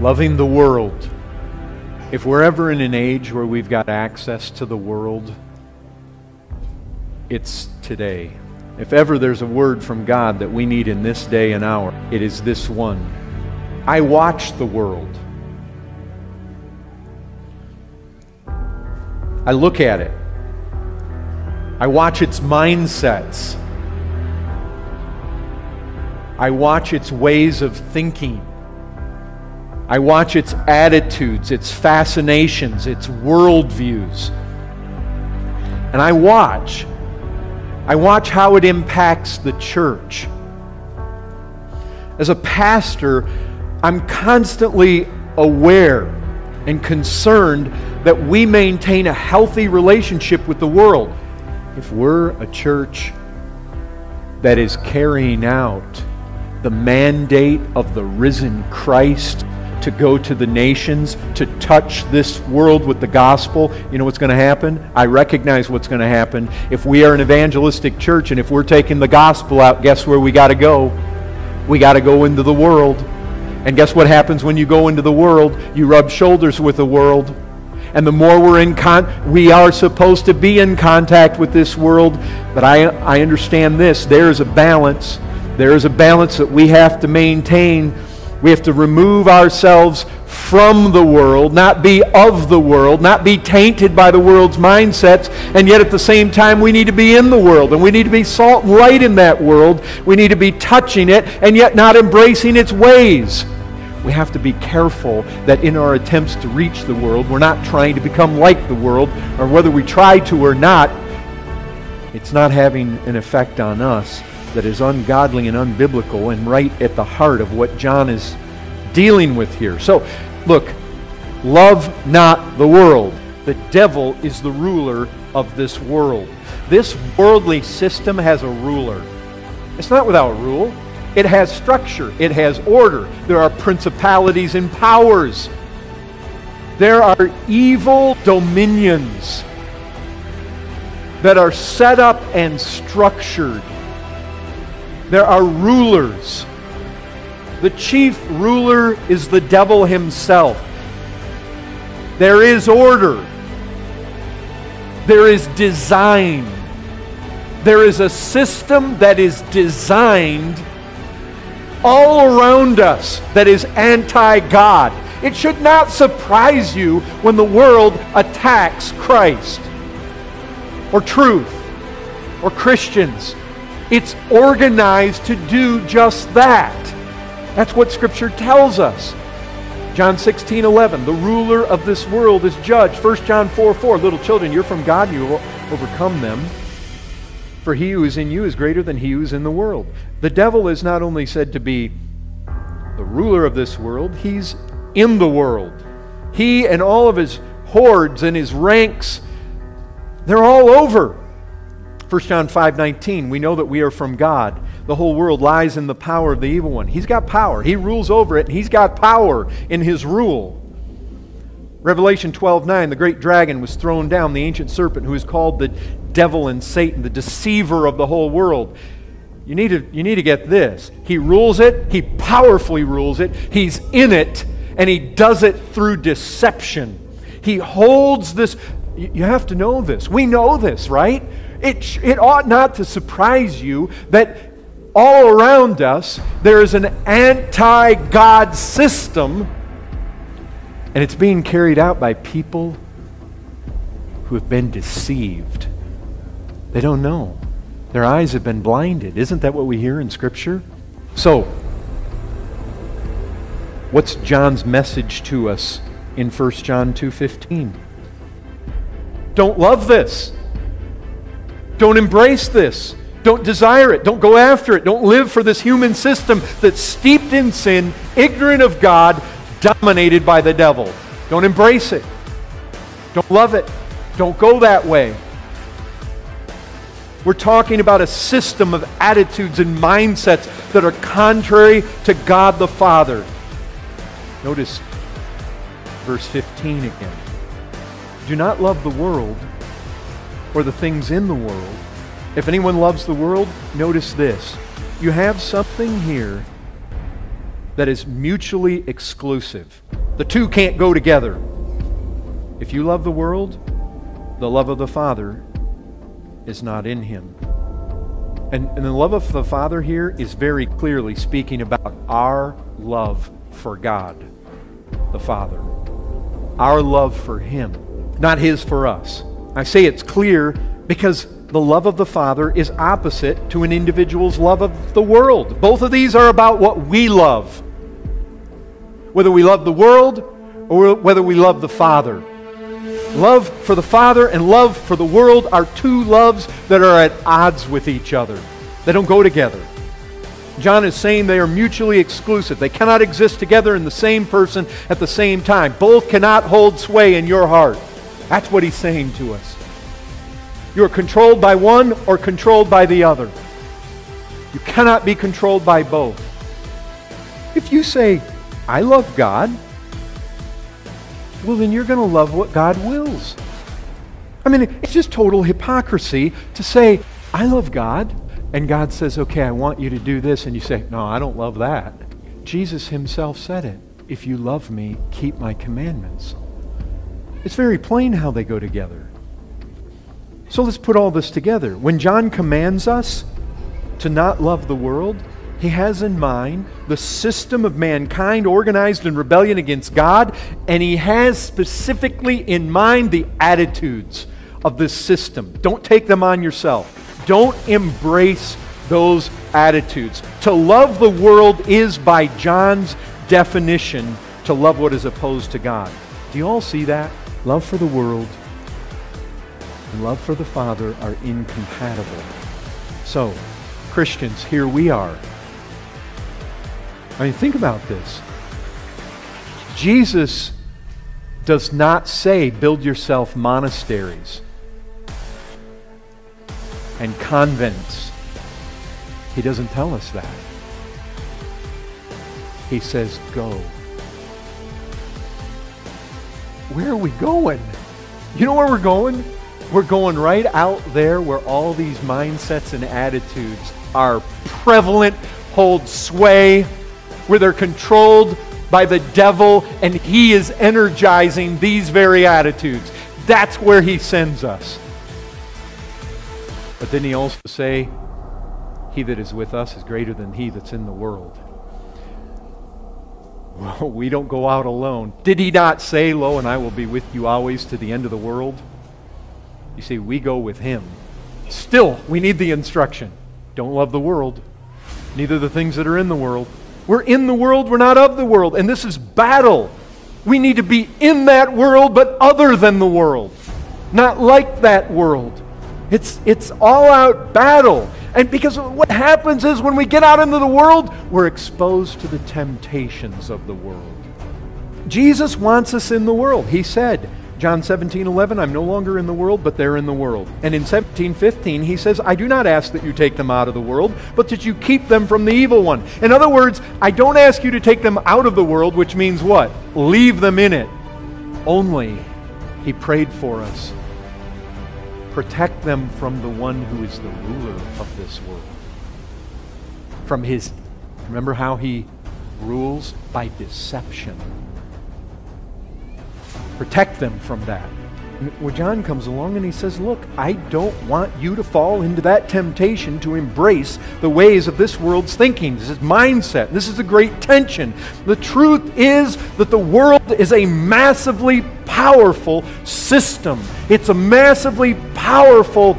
Loving the world. If we're ever in an age where we've got access to the world, it's today. If ever there's a word from God that we need in this day and hour, it is this one. I watch the world. I look at it. I watch its mindsets. I watch its ways of thinking. I watch its attitudes, its fascinations, its worldviews. And I watch how it impacts the church. As a pastor, I'm constantly aware and concerned that we maintain a healthy relationship with the world. If we're a church that is carrying out the mandate of the risen Christ to go to the nations, to touch this world with the gospel, you know what's going to happen? I recognize what's going to happen. If we are an evangelistic church and if we're taking the gospel out, guess where we got to go? We got to go into the world. And guess what happens when you go into the world? You rub shoulders with the world. And the more we are supposed to be in contact with this world, but I understand this. There is a balance. There is a balance that we have to maintain. We have to remove ourselves from the world, not be of the world, not be tainted by the world's mindsets, and yet at the same time we need to be in the world, and we need to be salt and light in that world. We need to be touching it, and yet not embracing its ways. We have to be careful that in our attempts to reach the world, we're not trying to become like the world, or whether we try to or not, it's not having an effect on us that is ungodly and unbiblical and right at the heart of what John is dealing with here. So, look, love not the world. The devil is the ruler of this world. This worldly system has a ruler. It's not without rule. It has structure. It has order. There are principalities and powers. There are evil dominions that are set up and structured. There are rulers. The chief ruler is the devil himself. There is order. There is design. There is a system that is designed all around us that is anti-God. It should not surprise you when the world attacks Christ or truth or Christians. It's organized to do just that. That's what Scripture tells us. John 16:11, the ruler of this world is judged. 1 John 4:4, little children, you're from God, you will overcome them. For he who is in you is greater than he who is in the world. The devil is not only said to be the ruler of this world, he's in the world. He and all of his hordes and his ranks, they're all over. 1 John 5:19, we know that we are from God. The whole world lies in the power of the evil one. He's got power. He rules over it, and he's got power in his rule. Revelation 12:9, the great dragon was thrown down, the ancient serpent who is called the devil and Satan, the deceiver of the whole world. You need to get this. He rules it. He powerfully rules it. He's in it, and he does it through deception. He holds this. You have to know this. We know this, right? It ought not to surprise you that all around us there is an anti-God system, and it's being carried out by people who have been deceived. They don't know. Their eyes have been blinded. Isn't that what we hear in Scripture? So, what's John's message to us in 1 John 2:15? Don't love this. Don't embrace this. Don't desire it. Don't go after it. Don't live for this human system that's steeped in sin, ignorant of God, dominated by the devil. Don't embrace it. Don't love it. Don't go that way. We're talking about a system of attitudes and mindsets that are contrary to God the Father. Notice verse 15 again. Do not love the world or the things in the world. If anyone loves the world, notice this. You have something here that is mutually exclusive. The two can't go together. If you love the world, the love of the Father is not in him. And the love of the Father here is very clearly speaking about our love for God, the Father. Our love for him, not his for us. I say it's clear because the love of the Father is opposite to an individual's love of the world. Both of these are about what we love. Whether we love the world or whether we love the Father. Love for the Father and love for the world are two loves that are at odds with each other. They don't go together. John is saying they are mutually exclusive. They cannot exist together in the same person at the same time. Both cannot hold sway in your heart. That's what he's saying to us. You are controlled by one or controlled by the other. You cannot be controlled by both. If you say, I love God, well, then you're going to love what God wills. I mean, it's just total hypocrisy to say, I love God, and God says, okay, I want you to do this, and you say, no, I don't love that. Jesus himself said it. If you love me, keep my commandments. It's very plain how they go together. So let's put all this together. When John commands us to not love the world, he has in mind the system of mankind organized in rebellion against God, and he has specifically in mind the attitudes of this system. Don't take them on yourself. Don't embrace those attitudes. To love the world is, by John's definition, to love what is opposed to God. Do you all see that? Love for the world and love for the Father are incompatible. So, Christians, here we are. I mean, think about this. Jesus does not say, build yourself monasteries and convents. He doesn't tell us that. He says, go. Where are we going? You know where we're going? We're going right out there where all these mindsets and attitudes are prevalent, hold sway, where they're controlled by the devil, and he is energizing these very attitudes. That's where he sends us. But then he also say, he that is with us is greater than he that's in the world. Well, we don't go out alone. Did he not say, lo, and I will be with you always to the end of the world? You see, we go with him. Still, we need the instruction. Don't love the world, neither the things that are in the world. We're in the world, we're not of the world. And this is battle. We need to be in that world, but other than the world. Not like that world. It's all-out battle. And because what happens is when we get out into the world, we're exposed to the temptations of the world. Jesus wants us in the world. He said, John 17:11, I'm no longer in the world, but they're in the world. And in 17:15, he says, I do not ask that you take them out of the world, but that you keep them from the evil one. In other words, I don't ask you to take them out of the world, which means what? Leave them in it. Only, he prayed for us. Protect them from the one who is the ruler of this world. From his, remember how he rules? By deception. Protect them from that. Well, John comes along and he says, look, I don't want you to fall into that temptation to embrace the ways of this world's thinking. This is mindset. This is a great tension. The truth is that the world is a massively powerful system. It's a massively powerful,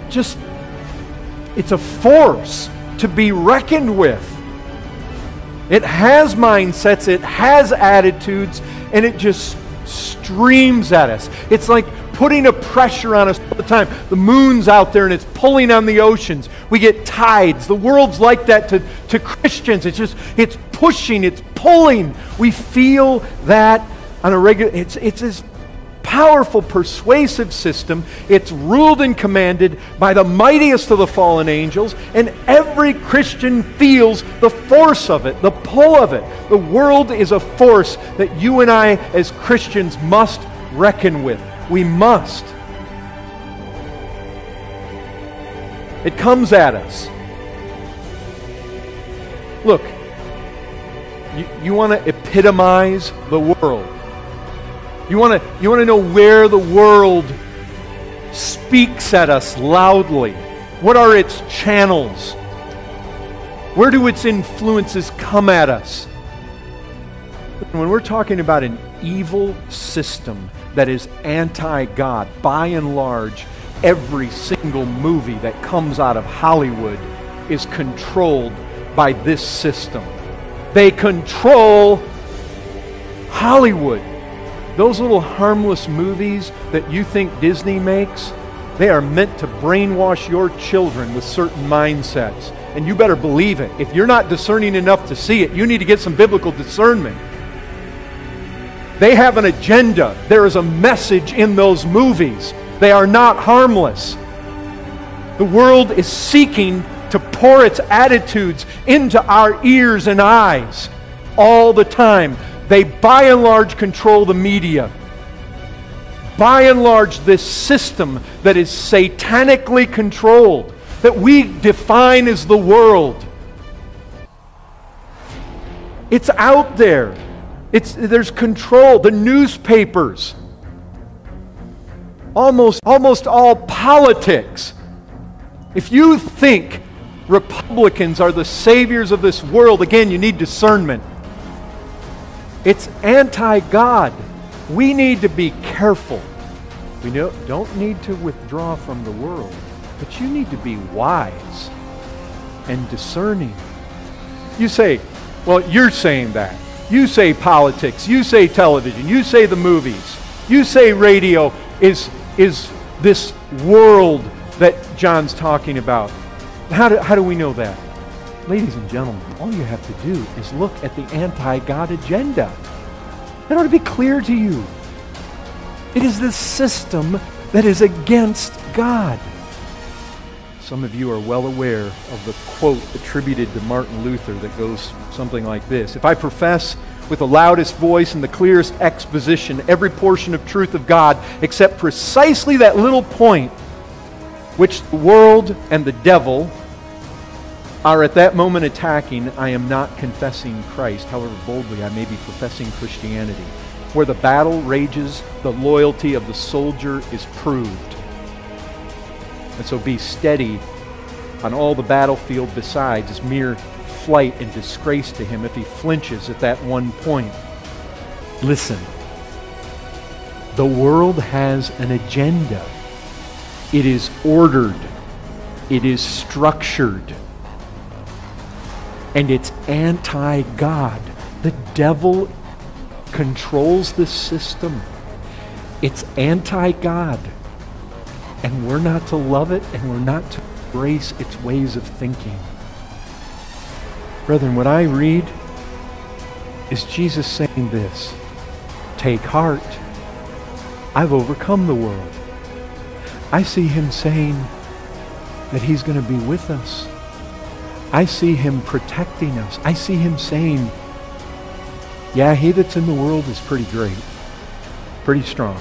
it's a force to be reckoned with. It has mindsets, it has attitudes, and it just streams at us. It's like putting a pressure on us all the time. The moon's out there and it's pulling on the oceans. We get tides. The world's like that to Christians. It's pushing, it's pulling. We feel that on a regular, it's this powerful, persuasive system. It's ruled and commanded by the mightiest of the fallen angels, and every Christian feels the force of it, the pull of it. The world is a force that you and I as Christians must reckon with. We must. It comes at us. Look, You want to epitomize the world. You want to know where the world speaks at us loudly. What are its channels? Where do its influences come at us? When we're talking about an evil system that is anti-God, by and large, every single movie that comes out of Hollywood is controlled by this system. They control Hollywood. Those little harmless movies that you think Disney makes, they are meant to brainwash your children with certain mindsets. And you better believe it. If you're not discerning enough to see it, you need to get some biblical discernment. They have an agenda. There is a message in those movies. They are not harmless. The world is seeking to pour its attitudes into our ears and eyes all the time. They, by and large, control the media. By and large, this system that is satanically controlled, that we define as the world, it's out there. There's control. The newspapers, almost all politics. If you think Republicans are the saviors of this world, again, you need discernment. It's anti-God. We need to be careful. We don't need to withdraw from the world, but you need to be wise and discerning. You say, well, you're saying that. You say politics. You say television. You say the movies. You say radio is this world that John's talking about. How do we know that? Ladies and gentlemen, all you have to do is look at the anti-God agenda. That ought to be clear to you. It is this system that is against God. Some of you are well aware of the quote attributed to Martin Luther that goes something like this: "If I profess with the loudest voice and the clearest exposition every portion of truth of God, except precisely that little point which the world and the devil are at that moment attacking, I am not confessing Christ, however boldly I may be professing Christianity. Where the battle rages, the loyalty of the soldier is proved. And so be steady on all the battlefield besides is mere flight and disgrace to him if he flinches at that one point." Listen, the world has an agenda. It is ordered. It is structured. And it's anti-God. The devil controls this system. It's anti-God. And we're not to love it, and we're not to embrace its ways of thinking. Brethren, what I read is Jesus saying this: take heart, I've overcome the world. I see him saying that he's going to be with us. I see him protecting us. I see him saying, yeah, he that's in the world is pretty great, pretty strong.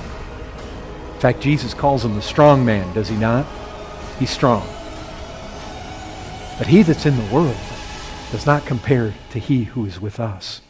In fact, Jesus calls him the strong man, does he not? He's strong. But he that's in the world does not compare to he who is with us.